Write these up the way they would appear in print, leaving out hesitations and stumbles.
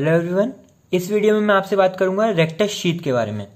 Hello everyone, इस video में मैं आपसे बात करूंगा रेक्टस शीथ के बारे में।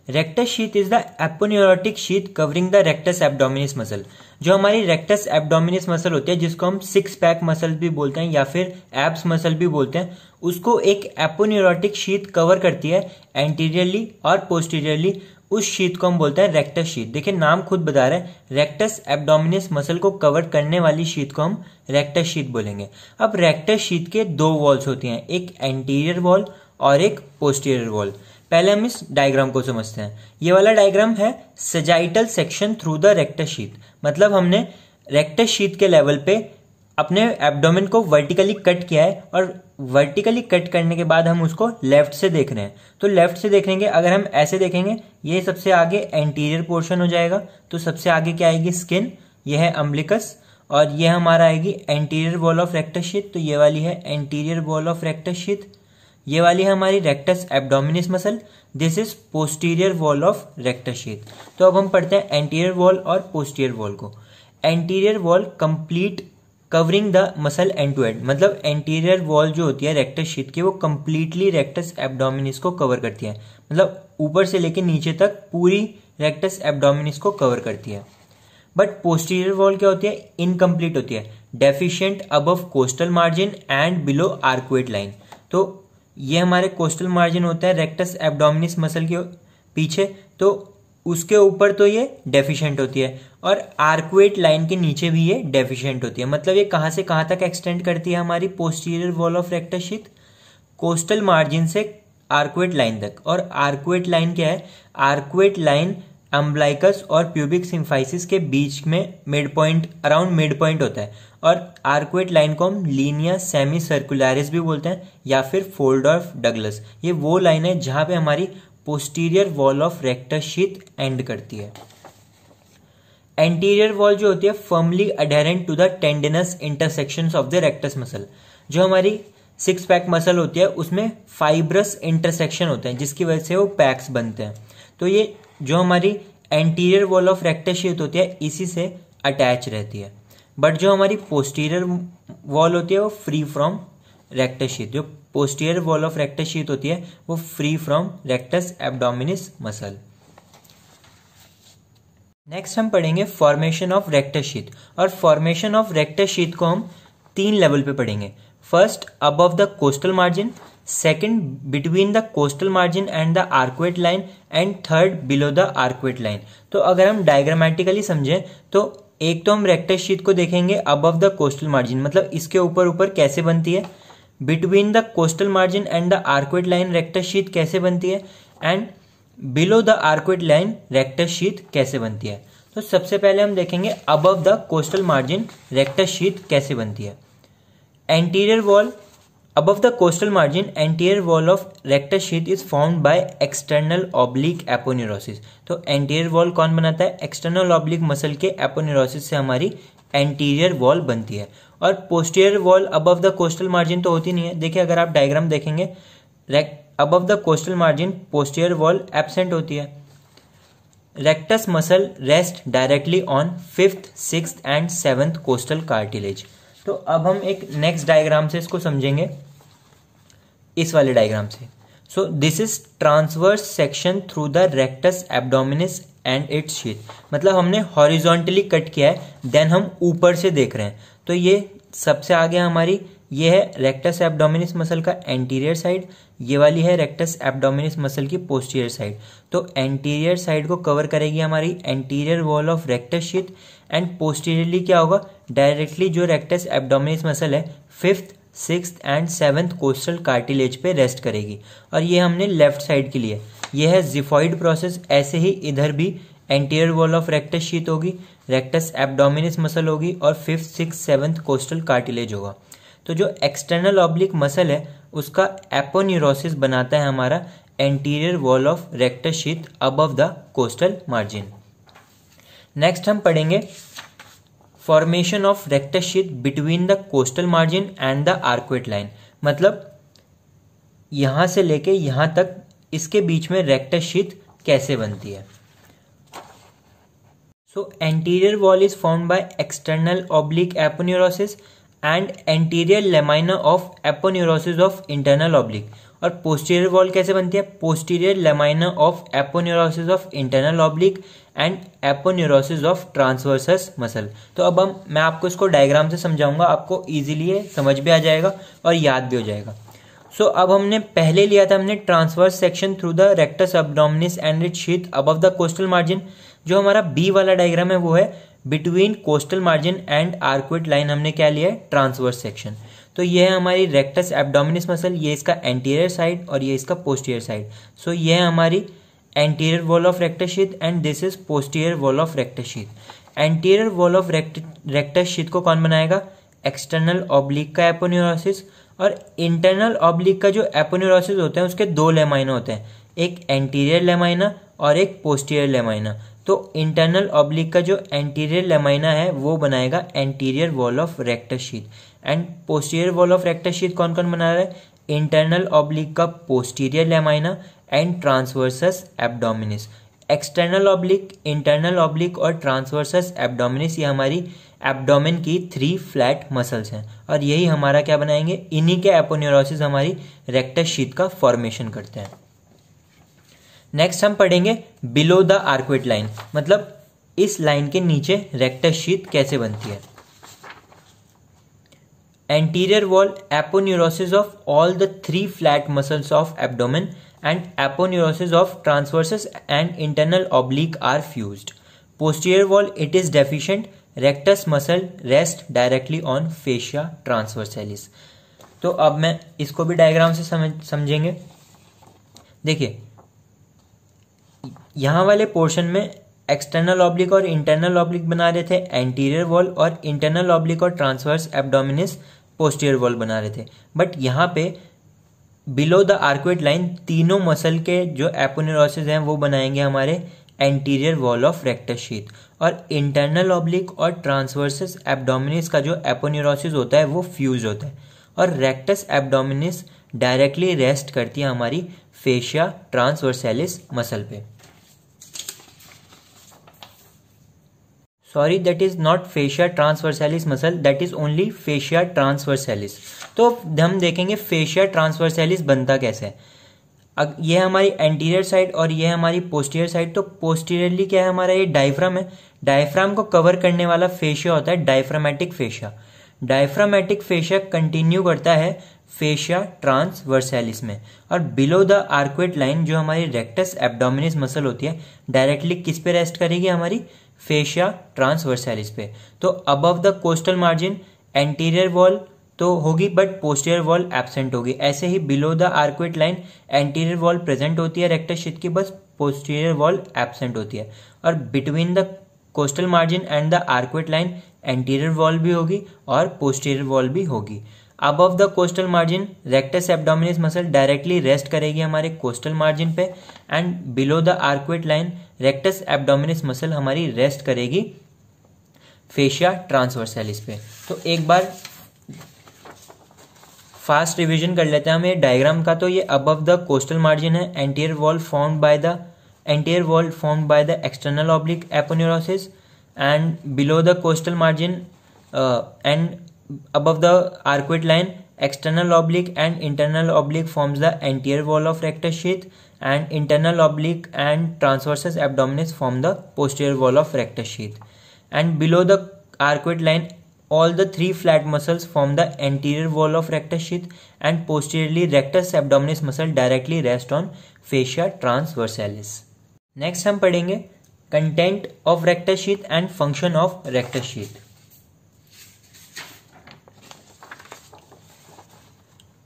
Rectus sheath is the aponeurotic sheath covering the rectus abdominis muscle. जो हमारी रेक्टस एब्डोमिनिस मसल होती है, जिसको हम सिक्स पैक मसल भी बोलते हैं या फिर एब्स मसल भी बोलते हैं, उसको एक एपोन्यूरोटिक शीथ कवर करती है एंटीरियरली और पोस्टीरियरली। उस शीथ को हम बोलते हैं रेक्टस शीथ। देखिए, नाम खुद बता रहा है, रेक्टस एब्डोमिनिस मसल को कवर करने वाली शीथ को हम रेक्टस शीथ बोलेंगे। अब रेक्टस शीथ के दो वॉल्स होती हैं, एक एंटीरियर वॉल और एक पोस्टीरियर वॉल। पहले हम इस डायग्राम को समझते हैं। ये वाला डायग्राम है sagittal section through the rectus sheath. मतलब हमने रेक्टस शीथ के लेवल पे अपने एब्डोमेन को वर्टिकली कट किया है और वर्टिकली कट करने के बाद हम उसको लेफ्ट से देख रहे हैं। तो लेफ्ट से देखेंगे, अगर हम ऐसे देखेंगे, ये सबसे आगे एंटीरियर पोर्शन हो जाएगा। तो सबसे आगे क्या आएगी? स्किन। यह है अम्बिलिकस और यह हमारा आएगी anterior wall of rectus sheath. तो ये वाली है anterior wall of rectus sheath. ये वाली है हमारी rectus abdominis muscle. This is posterior wall of rectus sheath. तो अब हम पढ़ते हैं एंटीरियर वॉल और पोस्टीरियर वॉल को। Anterior wall complete covering the muscle end to end. मतलब एंटीरियर वॉल जो होती है रेक्टस शीथ की, वो कंप्लीटली रेक्टस एब्डोमिनिस को कवर करती है। मतलब ऊपर से लेकर नीचे तक पूरी रेक्टस एब्डोमिनिस को कवर करती है। बट पोस्टीरियर वॉल क्या होती है? इनकम्प्लीट होती है, deficient above coastal margin and below arcuate line. तो ये हमारे कोस्टल मार्जिन होता है रेक्टस एब्डोमिनिस मसल के पीछे, तो उसके ऊपर तो ये डेफिशिएंट होती है और आर्कुएट लाइन के नीचे भी ये डेफिशिएंट होती है। मतलब ये कहां से कहां तक एक्सटेंड करती है हमारी posterior wall of rectus sheath? Coastal margin से आर्कुएट लाइन तक। और आर्कुएट लाइन क्या है? आर्कुएट लाइन अम्बलाइकस और प्यूबिक सिम्फाइसिस के बीच में mid point, around mid point होता है। और आर्कुएट लाइन को हम लीनिया सेमी सर्कुलरिस भी बोलते हैं या फिर फोल्ड ऑफ डगलस। ये वो लाइन है जहां पे हमारी posterior wall of rectus sheath end करती है। एंटीरियर वॉल जो होती है firmly adherent to the tendinous intersections of the rectus muscle. जो हमारी सिक्स पैक मसल होती है उसमें फाइब्रस इंटरसेक्शन होते हैं, जिसकी वजह से वो पैक्स बनते हैं। तो ये जो हमारी anterior wall of rectus sheath होती है इसी से अटैच रहती है। बट जो हमारी पोस्टीरियर वॉल होती है वो फ्री फ्रॉम रेक्टस शीथ। जो posterior wall of rectus sheath होती है वो free from rectus abdominis muscle. Next हम पढ़ेंगे फॉर्मेशन ऑफ रेक्टस शीथ। और फॉर्मेशन ऑफ रेक्टस शीथ को हम तीन लेवल पे पढ़ेंगे। First above the costal margin, second between the costal margin and the arcuate line, and third below the arcuate line. तो अगर हम डायग्रामेटिकली समझें तो एक तो हम रेक्टस शीथ को देखेंगे अबव द कोस्टल मार्जिन, मतलब इसके ऊपर ऊपर कैसे बनती है। Between the costal margin and the arcuate line rectus sheath कैसे बनती है, and below the arcuate line rectus sheath कैसे बनती है। तो सबसे पहले हम देखेंगे above the costal margin rectus sheath कैसे बनती है। Anterior wall above the costal margin, anterior wall of rectus sheath is found by external oblique aponeurosis. तो एंटीरियर वॉल कौन बनाता है? एक्सटर्नल ऑब्लिक मसल के एपोन्यूरोसिस से हमारी एंटीरियर वॉल बनती है। और posterior wall above the costal margin तो होती नहीं है। देखिए, अगर आप डायग्राम देखेंगे, above the costal margin posterior wall absent होती है। Rectus muscle rest directly on fifth, sixth and seventh costal cartilage. तो अब हम एक नेक्स्ट डायग्राम से इसको समझेंगे, इस वाले डायग्राम से। So this is transverse section through the rectus abdominis and it's sheath. मतलब हमने हॉरिजॉन्टली कट किया है, देन हम ऊपर से देख रहे हैं। तो ये सबसे आगे हमारी ये है रेक्टस एब्डोमिनिस मसल का एंटीरियर साइड, ये वाली है रेक्टस एब्डोमिनिस मसल की पोस्टीरियर साइड। तो एंटीरियर साइड को कवर करेगी हमारी anterior wall of rectus sheath, and posteriorly क्या होगा? डायरेक्टली जो रेक्टस एब्डोमिनिस मसल है fifth, sixth and seventh costal cartilage पे रेस्ट करेगी। और ये हमने लेफ्ट साइड के लिए, ये है जिफॉइड प्रोसेस। ऐसे ही इधर भी anterior wall of rectus sheath होगी, रेक्टस एब्डोमिनिस मसल होगी और fifth, sixth, seventh costal cartilage होगा। तो जो एक्सटर्नल ऑब्लिक मसल है उसका एपोन्यूरोसिस बनाता है हमारा anterior wall of rectus sheath above the costal margin. Next हम पढ़ेंगे formation of rectus sheath between the costal margin and the arcuate line. मतलब यहां से लेके यहां तक इसके बीच में रेक्टस शीथ कैसे बनती है। सो anterior wall is formed by external oblique aponeurosis and anterior lamina of aponeurosis of internal oblique. और पोस्टीरियर वॉल कैसे बनती है? Posterior lamina of aponeurosis of internal oblique and aponeurosis of transversus muscle. तो अब मैं आपको इसको डायग्राम से समझाऊंगा, आपको इजीली ये समझ भी आ जाएगा और याद भी हो जाएगा। सो अब हमने पहले लिया था हमने transverse section through the rectus abdominis and it's sheath above the costal margin. जो हमारा बी वाला डायग्राम है वो है between coastal margin and arcuate line, हमने क्या लिया है? Transverse section. तो ये है हमारी रेक्टस एब्डोमिनिस मसल, ये इसका एंटीरियर साइड और ये इसका पोस्टीरियर साइड। सो ये है हमारी anterior wall of rectus sheath and this is posterior wall of rectus sheath. Anterior wall of rectus sheath को कौन बनाएगा? एक्सटर्नल ऑब्लिक का एपोन्यूरोसिस। और इंटरनल ऑब्लिक का जो एपोन्यूरोसिस होते हैं उसके दो लेमाइना होते हैं, एक एंटीरियर लेमाइना और एक पोस्टीरियर लेमाइना। तो इंटरनल ऑब्लिक का जो एंटीरियर लेमाइना है वो बनाएगा anterior wall of rectus sheath and posterior wall of rectus sheath कौन कौन बना रहा है? इंटरनल ऑब्लिक का posterior lamina and transversus abdominis. External oblique, internal oblique और ट्रांसवर्सस एब्डोमिनिस ये हमारी एब्डोमेन की 3 फ्लैट मसल्स हैं और यही हमारा क्या बनाएंगे? इन्हीं के एपोन्यूरोसिस हमारी रेक्टस शीथ का फॉर्मेशन करते हैं। नेक्स्ट हम पढ़ेंगे बिलो द आर्कुएट लाइन, मतलब इस लाइन के नीचे रेक्टस शीथ कैसे बनती है। Anterior wall aponeurosis of all the 3 flat muscles of abdomen and aponeurosis of transversus and internal oblique are fused. Posterior wall it is deficient. Rectus muscle rest directly on fascia transversalis. तो अब मैं इसको भी diagram से समझेंगे। देखिए यहाँ वाले पोर्शन में एक्सटर्नल ऑब्लिक और इंटरनल ऑब्लिक बना रहे थे एंटीरियर वॉल और इंटरनल ऑब्लिक और ट्रांसवर्स एब्डोमिनिस पोस्टीरियर वॉल बना रहे थे। बट यहाँ पे बिलो द आर्कुएट लाइन तीनों मसल के जो एपोन्यूरोसिस हैं वो बनाएंगे हमारे anterior wall of rectus sheath और इंटरनल ऑब्लिक और ट्रांसवर्सस एब्डोमिनिस का जो एपोन्यूरोसिस होता है वो फ्यूज होता है और रेक्टस एब्डोमिनिस डायरेक्टली रेस्ट करती है हमारी फेशिया ट्रांसवर्सैलिस मसल पे। Sorry, that is not fascia transversalis muscle, that is only fascia transversalis. तो हम देखेंगे फेशिया ट्रांसवर्सैलिस बनता कैसे है। ये है हमारी एंटीरियर साइड और ये है हमारी पोस्टीरियर साइड। तो पोस्टीरियरली क्या है हमारा? ये डायफ्राम है। डायफ्राम को कवर करने वाला फेशिया होता है diaphragmatic fascia. Diaphragmatic fascia continue करता है फेशिया ट्रांसवर्सैलिस में और बिलो द आर्कुएट लाइन जो हमारी रेक्टस एब्डोमिनिस मसल होती है डायरेक्टली किस पे रेस्ट करेगी? हमारी फेशिया ट्रांसवर्सैलिस पे। तो above the costal margin anterior wall तो होगी बट पोस्टीरियर वॉल एब्सेंट होगी। ऐसे ही below the arcuate line anterior wall present होती है रेक्टस शीथ की, बस पोस्टीरियर वॉल एब्सेंट होती है। और between the costal margin and the arcuate line anterior wall भी होगी और पोस्टीरियर वॉल भी होगी। Above the costal margin rectus abdominis muscle directly rest करेगी हमारे कोस्टल मार्जिन पे and below the arcuate line rectus abdominis muscle हमारी rest करेगी फेशिया ट्रांसवर्सैलिस पे। तो एक बार फास्ट रिवीजन कर लेते हैं हम ये डायग्राम का। तो ये अबव द कोस्टल मार्जिन है, anterior wall formed by the external oblique aponeurosis and below the costal margin and above the arcuate line external oblique and internal oblique forms the anterior wall of rectus sheath and internal oblique and transversus abdominis form the posterior wall of rectus sheath and below the arcuate line all the 3 flat muscles form the anterior wall of rectus sheath and posteriorly rectus abdominis muscle directly rest on fascia transversalis. Next हम पढ़ेंगे content of rectus sheath and function of rectus sheath।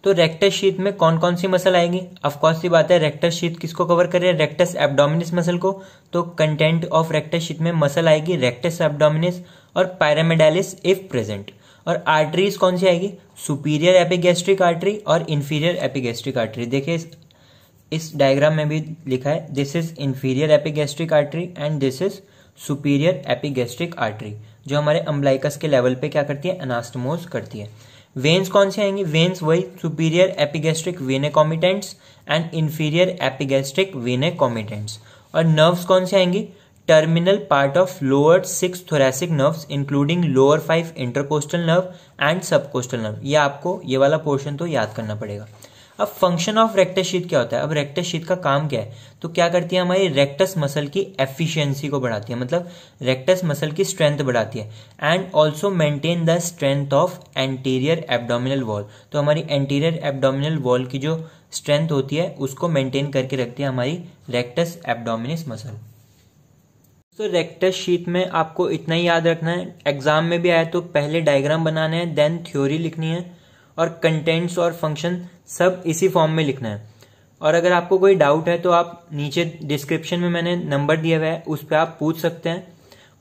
तो rectus sheath में कौन कौन सी muscle आएगी? Of course सी बात है, rectus sheath किसको कवर करे? रेक्टस एब्डोमिनिस मसल को। तो कंटेंट ऑफ रेक्टस शीथ में मसल आएगी रेक्टस एब्डोमिनिस और पायरामिडालिस इफ प्रेजेंट। और आर्टरीज कौन सी आएगी? सुपीरियर एपिगैस्ट्रिक आर्टरी और इंफीरियर एपिगैस्ट्रिक आर्टरी। देखिए इस डायग्राम में भी लिखा है, this is inferior epigastric artery and this is superior epigastric artery, जो हमारे अम्बलाइकस के लेवल पे क्या करती है? अनास्टोमोस करती है। वेन्स कौन से आएंगे? वेन्स वही superior epigastric venae comitantes and inferior epigastric venae comitantes. और नर्व्स कौन से आएंगी? terminal part of lower 6 thoracic nerves including lower 5 intercostal nerve and subcostal nerve। ये आपको ये वाला पोर्शन तो याद करना पड़ेगा। अब फंक्शन ऑफ रेक्टस शीथ क्या होता है? अब रेक्टस शीथ का काम क्या है? तो क्या करती है, हमारी रेक्टस मसल की एफिशिएंसी को बढ़ाती है, मतलब रेक्टस मसल की स्ट्रेंथ बढ़ाती है। And also maintain the strength of anterior abdominal wall. तो हमारी एंटीरियर एब्डोमिनल वॉल की जो स्ट्रेंथ होती है उसको मेंटेन करके रखती है हमारी रेक्टस एब्डोमिनिस मसल। तो रेक्टस शीथ में आपको इतना ही याद रखना है, एग्जाम में भी आया तो पहले डायग्राम बनाने हैं, देन थ्योरी लिखनी है, और कंटेंट्स और फंक्शन सब इसी फॉर्म में लिखना है। और अगर आपको कोई डाउट है तो आप नीचे डिस्क्रिप्शन में मैंने नंबर दिया हुआ है, उस पर आप पूछ सकते हैं।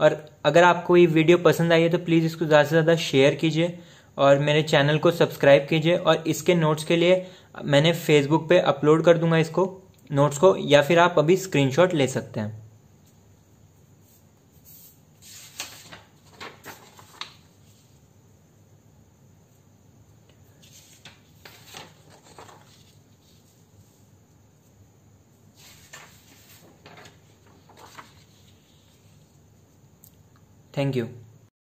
और अगर आपको ये वीडियो पसंद आई है तो प्लीज़ इसको ज़्यादा से ज़्यादा शेयर कीजिए और मेरे चैनल को सब्सक्राइब कीजिए। और इसके नोट्स के लिए मैंने फेसबुक पे अपलोड कर दूंगा इसको, नोट्स को, या फिर आप अभी स्क्रीनशॉट ले सकते हैं। Thank you.